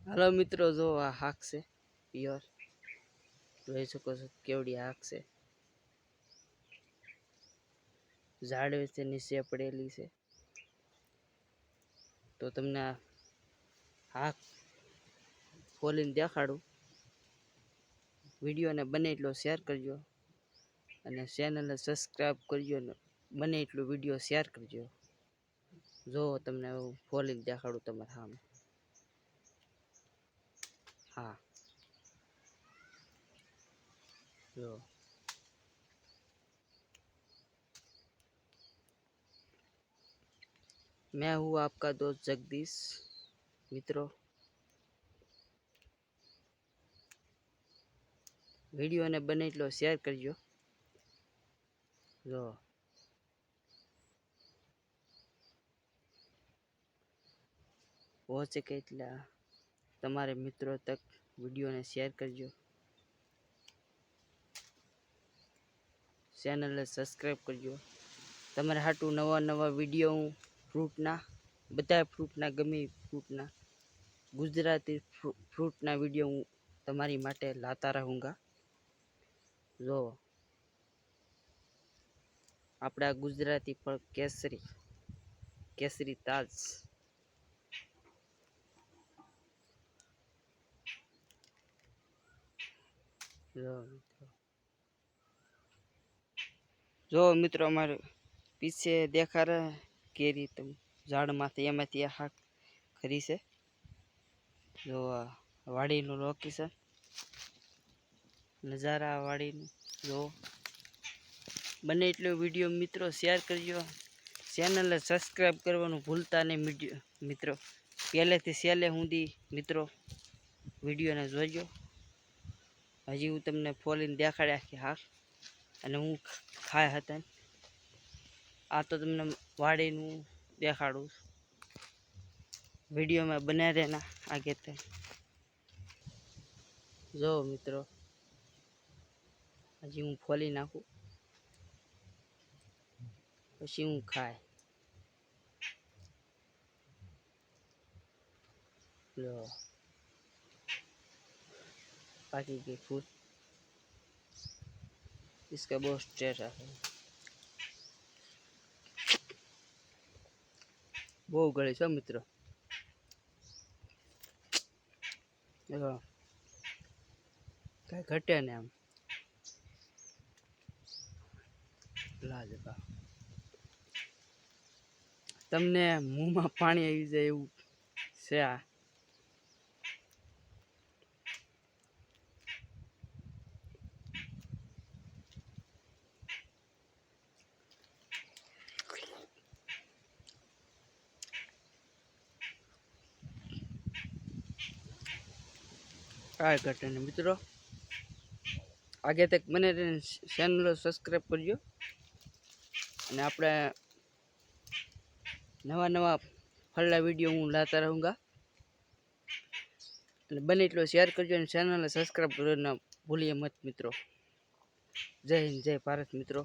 હાલો મિત્રો, જો આ હાક છે પ્યોર, જોઈ શકો છો કેવડી હાક છે. ઝાડ વચ્ચે નીચે પડેલી છે. તો તમને આ હાક ખોલીને દેખાડું. વિડીયોને બને એટલો શેર કરજો અને ચેનલને સબસ્ક્રાઈબ કરજો ને બને એટલો વિડીયો શેર કરજો. જો તમને હું ખોલીને દેખાડું તમારા સામે. हाँ जो मैं हूँ आपका दोस्त जगदीश। मित्रों, वीडियो ने बने એટલો શેર કરજો. જો हो सके એટલા તમારે મિત્રો તક વિડીયોને શેર કરજો. ચેનલને સબસ્ક્રાઈબ કરજો. તમારે હાટું નવા નવા વિડીયો હું ફ્રૂટના, બધા ફ્રૂટના, ગમે ફ્રૂટના, ગુજરાતી ફ્રૂટના વિડીયો હું તમારી માટે લાતા રહુંગા. જો આપણા ગુજરાતી ફળ કેસરી તાજ. જો મિત્રો અમારે પીछे देखा रहा केरी तुम झाड़ माथे एमांथी आ हाक खरी છે. જો આ વાડીનું લોકેશન નજારા વાડીનું જો. બને એટલો વિડીયો મિત્રો શેર કરજો. ચેનલને સબસ્ક્રાઈબ કરવાનું ભૂલતા નહીં મિત્રો. પહેલેથી છેલ્લે સુધી મિત્રો વિડીયોને જોજો. હજી હું તમને ફોલીને દેખાડ્યા કે હાક અને હું ખાય હતા. આ તો તમને વાડીનું દેખાડું. વિડીયોમાં બને રહેના આગે તક. જો મિત્રો હજી હું ફોલી નાખું પછી હું ખાય. लो बाकी के फूल इसका बहुत टेस्ट है. બહુ ગળી છે મિત્રો. કઈ ઘટે ને આમ લાજવાબ. તમને મોંમાં પાણી આવી જાય એવું છે આ. કાંઈ ઘટે ને મિત્રો. આગે તક બને ચેનલ સબસ્ક્રાઈબ કરજો અને આપણે નવા નવા ફળના વિડીયો હું લાતા રહુંગા. અને બને એટલો શેર કરજો અને ચેનલને સબસ્ક્રાઈબ કરવાના ભૂલીએ મત મિત્રો. જય હિન્દ, જય ભારત મિત્રો.